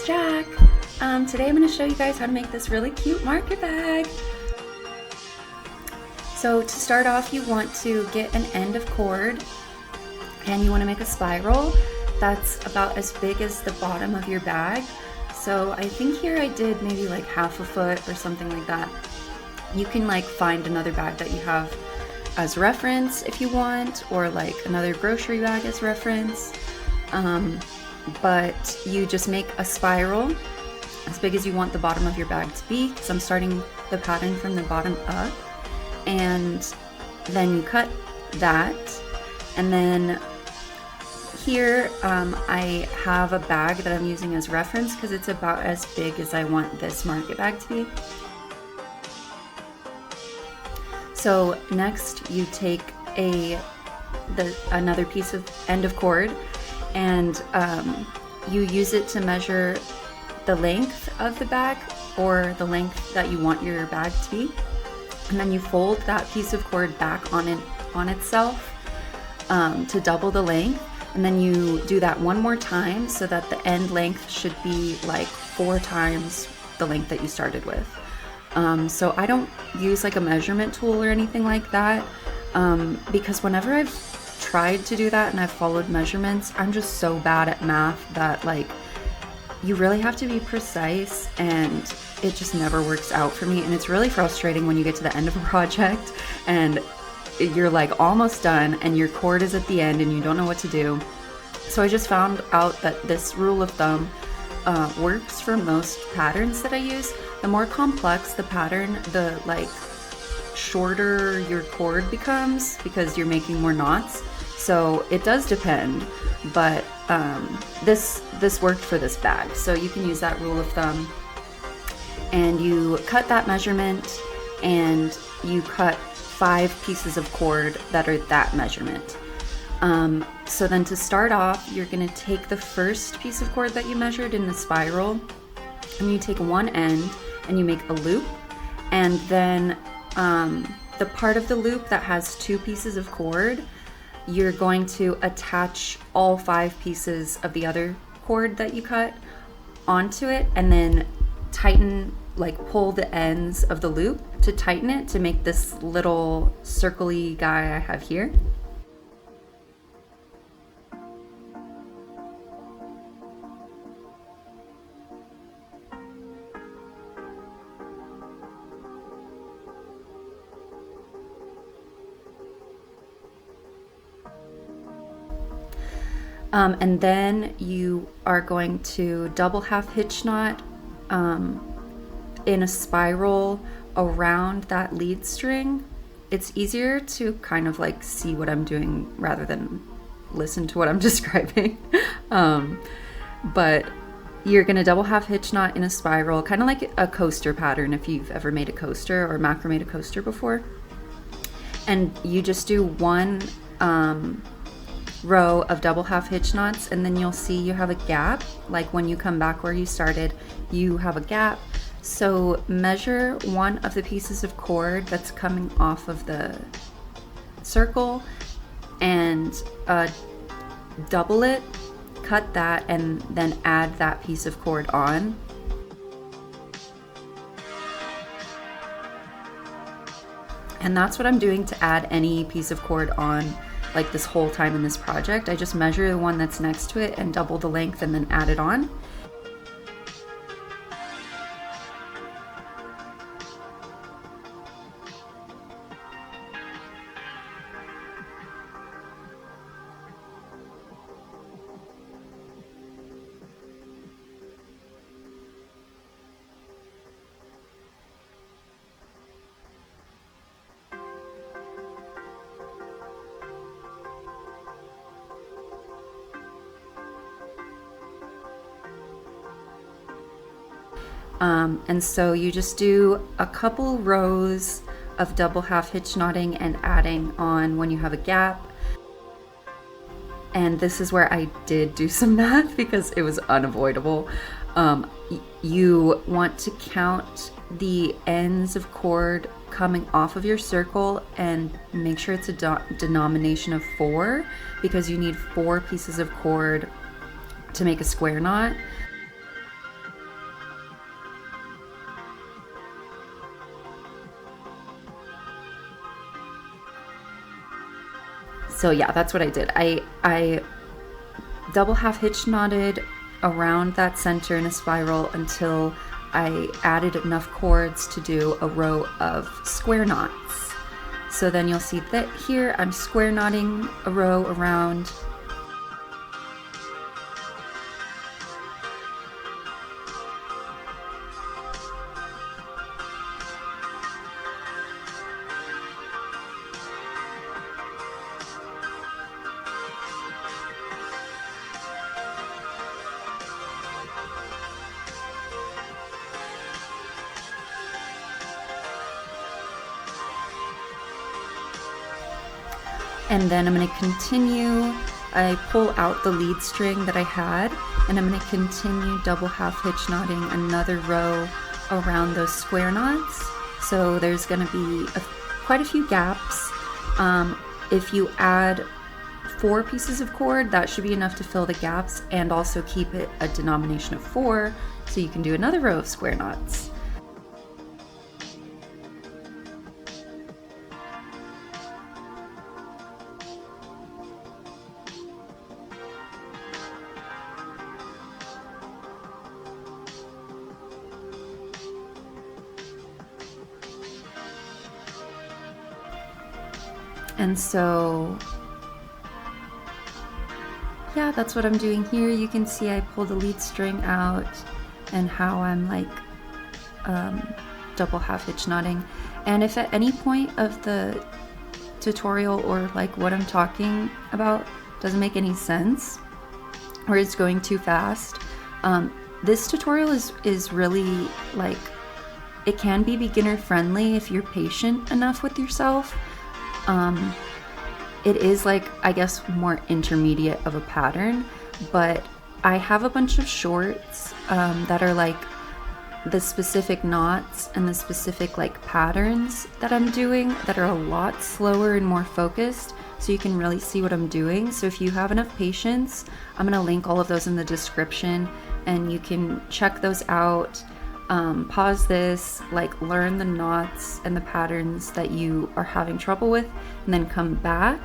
Jack. Today I'm going to show you guys how to make this really cute market bag. So to start off, you want to get an end of cord and you want to make a spiral that's about as big as the bottom of your bag. So I think here I did maybe like half a foot or something like that. You can like find another bag that you have as reference if you want, or like another grocery bag as reference. But you just make a spiral as big as you want the bottom of your bag to be, because I'm starting the pattern from the bottom up, and then you cut that. And then here I have a bag that I'm using as reference because it's about as big as I want this market bag to be. So next you take another piece of end of cord, and you use it to measure the length of the bag, or the length that you want your bag to be, and then you fold that piece of cord back on itself to double the length, and then you do that one more time so that the end length should be like 4 times the length that you started with. So I don't use like a measurement tool or anything like that, because whenever I've tried to do that and I've followed measurements, I'm just so bad at math that like you really have to be precise, and it just never works out for me. And it's really frustrating when you get to the end of a project and you're like almost done and your cord is at the end and you don't know what to do. So I just found out that this rule of thumb works for most patterns that I use. The more complex the pattern, the like shorter your cord becomes because you're making more knots. So it does depend, but this worked for this bag. So you can use that rule of thumb, and you cut that measurement, and you cut 5 pieces of cord that are that measurement. So then to start off, you're gonna take the first piece of cord that you measured in the spiral, and you take one end and you make a loop, and then the part of the loop that has 2 pieces of cord, you're going to attach all 5 pieces of the other cord that you cut onto it, and then tighten, like pull the ends of the loop to tighten it to make this little circle-y guy I have here. And then you are going to double half hitch knot in a spiral around that lead string. It's easier to kind of like see what I'm doing rather than listen to what I'm describing. But you're gonna double half hitch knot in a spiral, kind of like a coaster pattern if you've ever made a coaster or macrame a coaster before. And you just do one row of double half hitch knots, and then you'll see you have a gap. Like when you come back where you started, you have a gap. So measure one of the pieces of cord that's coming off of the circle and double it, cut that, and then add that piece of cord on. And that's what I'm doing to add any piece of cord on, like this whole time in this project. I just measure the one that's next to it and double the length and then add it on. And so you just do a couple rows of double half hitch knotting and adding on when you have a gap. And this is where I did do some math because it was unavoidable. You want to count the ends of cord coming off of your circle and make sure it's a denomination of 4, because you need 4 pieces of cord to make a square knot. So yeah, that's what I did. I double half hitch knotted around that center in a spiral until I added enough cords to do a row of square knots. So then you'll see that here I'm square knotting a row around. And then I'm going to continue, I pull out the lead string that I had, and I'm going to continue double half hitch knotting another row around those square knots. So there's going to be quite a few gaps. If you add 4 pieces of cord, that should be enough to fill the gaps and also keep it a denomination of 4, so you can do another row of square knots. And so, yeah, that's what I'm doing here. You can see I pull the lead string out and how I'm like double half hitch knotting. And if at any point of the tutorial or like what I'm talking about doesn't make any sense or it's going too fast, this tutorial is really like, it can be beginner friendly if you're patient enough with yourself. It is like, I guess, more intermediate of a pattern, but I have a bunch of shorts that are like the specific knots and the specific like patterns that I'm doing that are a lot slower and more focused, so you can really see what I'm doing. So if you have enough patience, I'm gonna link all of those in the description and you can check those out. Pause this, like learn the knots and the patterns that you are having trouble with, and then come back.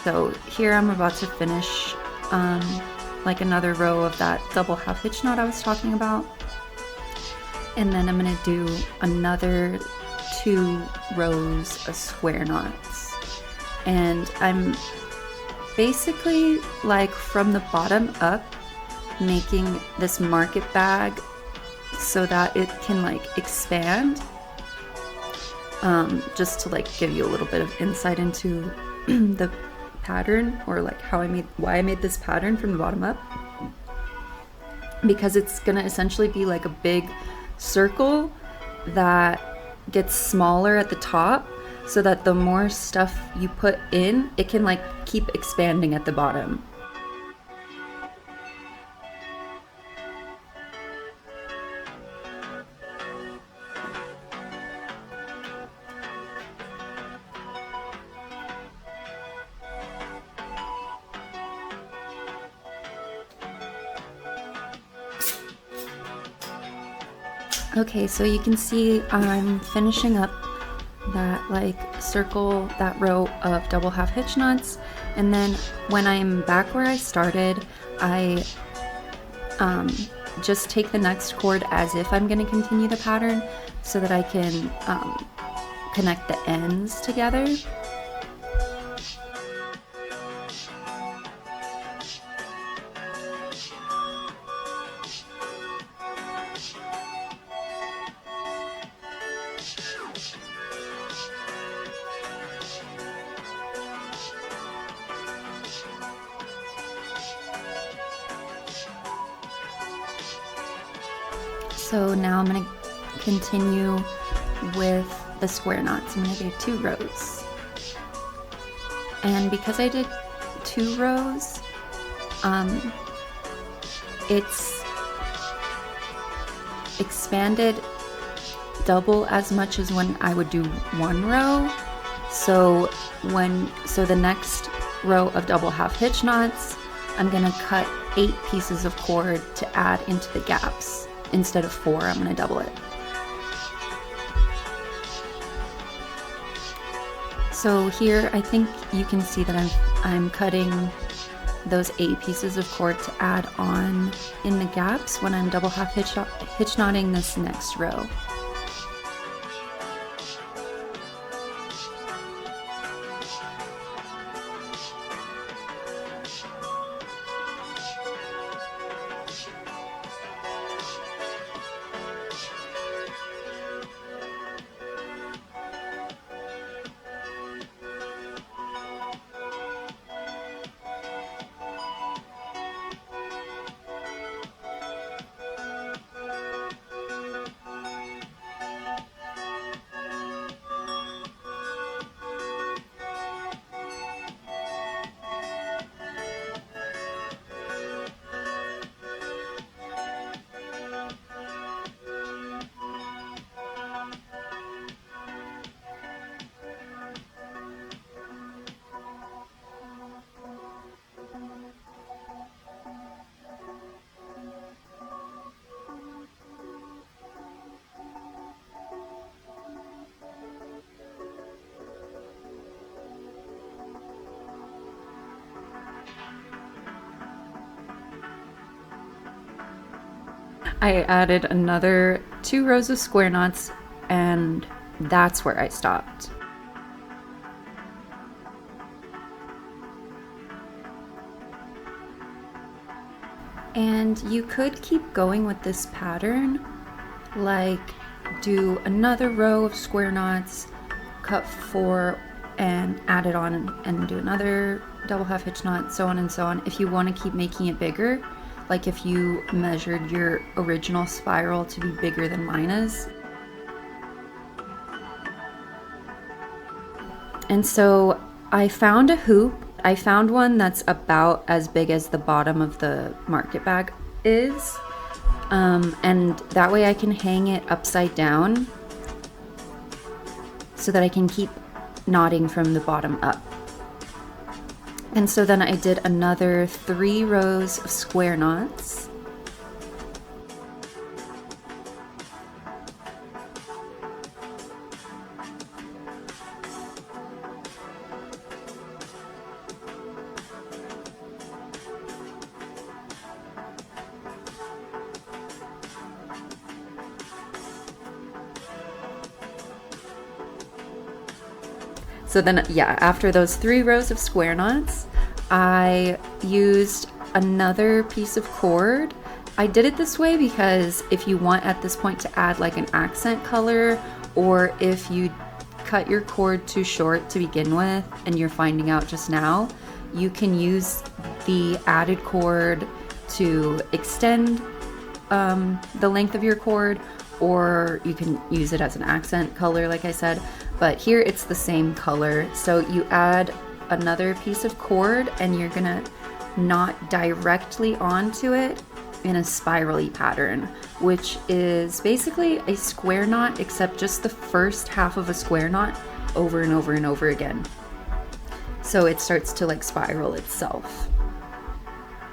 So here I'm about to finish like another row of that double half hitch knot I was talking about. And then I'm gonna do another 2 rows of square knots. and I'm basically like from the bottom up making this market bag so that it can like expand, just to like give you a little bit of insight into the pattern, or like why I made this pattern from the bottom up, because it's gonna essentially be like a big circle that gets smaller at the top, so that the more stuff you put in, it can like keep expanding at the bottom. Okay, so you can see I'm finishing up that like circle, that row of double half hitch knots, and then when I'm back where I started, I just take the next cord as if I'm going to continue the pattern, so that I can connect the ends together. So now I'm going to continue with the square knots. I'm going to do 2 rows. And because I did 2 rows, it's expanded double as much as when I would do 1 row. So the next row of double half hitch knots, I'm going to cut 8 pieces of cord to add into the gaps. Instead of 4, I'm going to double it. So here I think you can see that I'm cutting those 8 pieces of cord to add on in the gaps when I'm double half hitch knotting this next row. I added another 2 rows of square knots, and that's where I stopped. And you could keep going with this pattern, like do another row of square knots, cut 4 and add it on, and do another double half hitch knot, so on and so on, if you want to keep making it bigger. Like if you measured your original spiral to be bigger than mine is. And so I found a hoop. I found one that's about as big as the bottom of the market bag is. And that way I can hang it upside down so that I can keep knotting from the bottom up. And so then I did another 3 rows of square knots. So then, yeah, after those 3 rows of square knots, I used another piece of cord. I did it this way because if you want at this point to add like an accent color, or if you cut your cord too short to begin with and you're finding out just now, you can use the added cord to extend the length of your cord, or you can use it as an accent color like I said, but here it's the same color. So you add another piece of cord and you're gonna knot directly onto it in a spirally pattern, which is basically a square knot except just the first half of a square knot over and over and over again. So it starts to like spiral itself.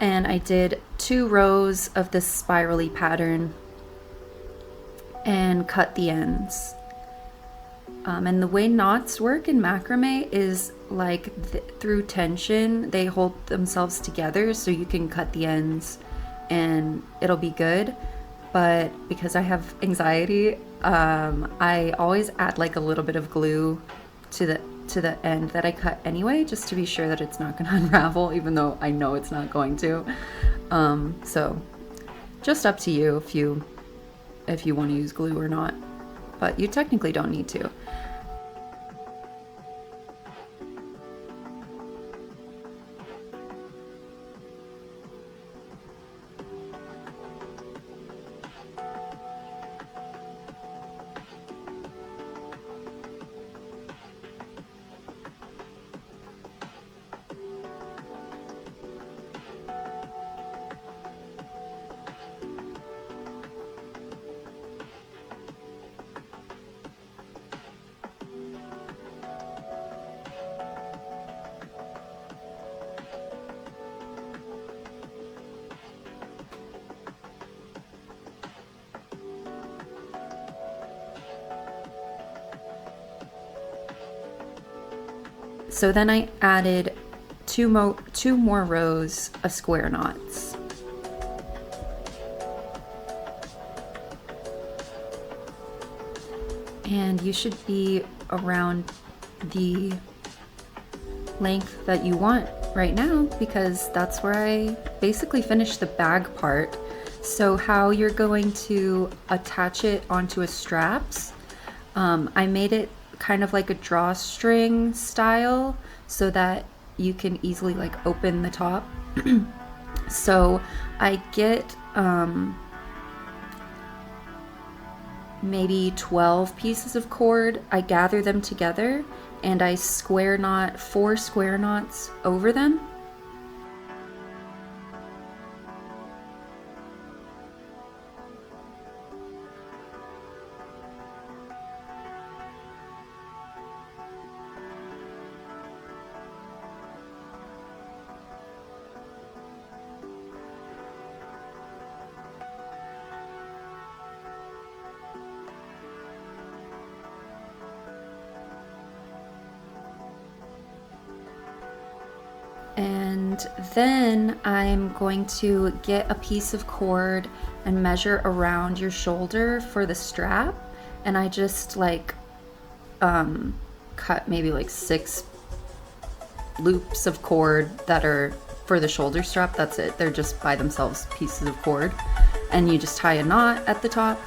And I did 2 rows of this spirally pattern and cut the ends. And the way knots work in macrame is like through tension, they hold themselves together, so you can cut the ends and it'll be good. But because I have anxiety, I always add like a little bit of glue to the end that I cut anyway, just to be sure that it's not going to unravel, even though I know it's not going to. So just up to you if you want to use glue or not, but you technically don't need to. So then I added two more rows of square knots. And you should be around the length that you want right now, because that's where I basically finished the bag part. So how you're going to attach it onto a straps, I made it kind of like a drawstring style so that you can easily like open the top. So I get maybe 12 pieces of cord, I gather them together and I square knot 4 square knots over them. And then I'm going to get a piece of cord and measure around your shoulder for the strap. And I just like cut maybe like 6 loops of cord that are for the shoulder strap. That's it. They're just by themselves pieces of cord. And you just tie a knot at the top.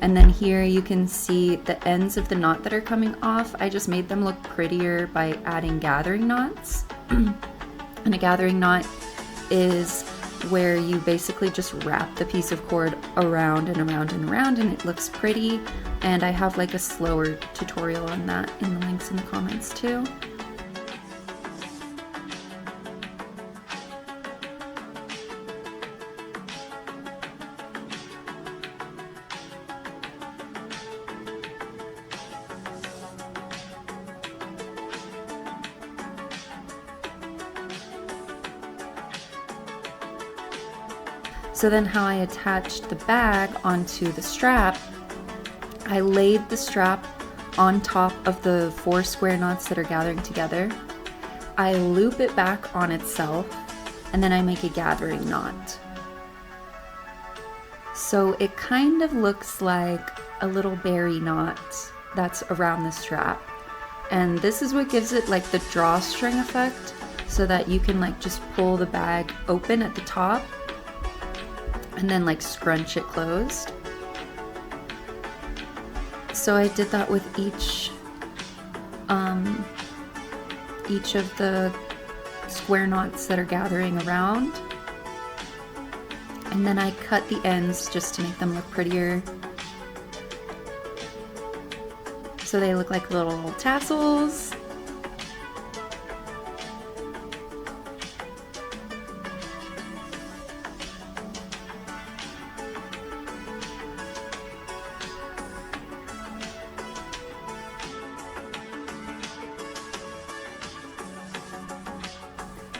And then here you can see the ends of the knot that are coming off. I just made them look prettier by adding gathering knots. And a gathering knot is where you basically just wrap the piece of cord around and around and around, and it looks pretty. And I have like a slower tutorial on that in the links in the comments too. So then how I attached the bag onto the strap, I laid the strap on top of the 4 square knots that are gathering together. I loop it back on itself, and then I make a gathering knot. So it kind of looks like a little berry knot that's around the strap. And this is what gives it like the drawstring effect, so that you can like just pull the bag open at the top and then like scrunch it closed. So I did that with each of the square knots that are gathering around. And then I cut the ends just to make them look prettier. So they look like little tassels.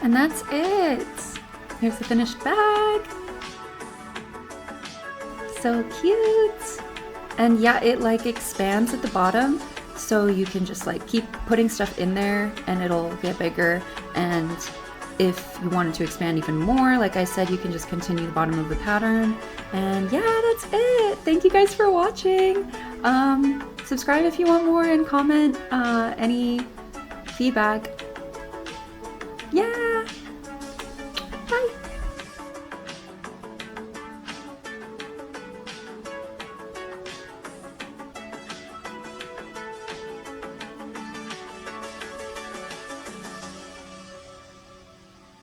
And that's it. Here's the finished bag. So cute. And yeah, it like expands at the bottom, so you can just like keep putting stuff in there and it'll get bigger. And if you wanted to expand even more, like I said, you can just continue the bottom of the pattern. And yeah, that's it. Thank you guys for watching. Subscribe if you want more, and comment any feedback.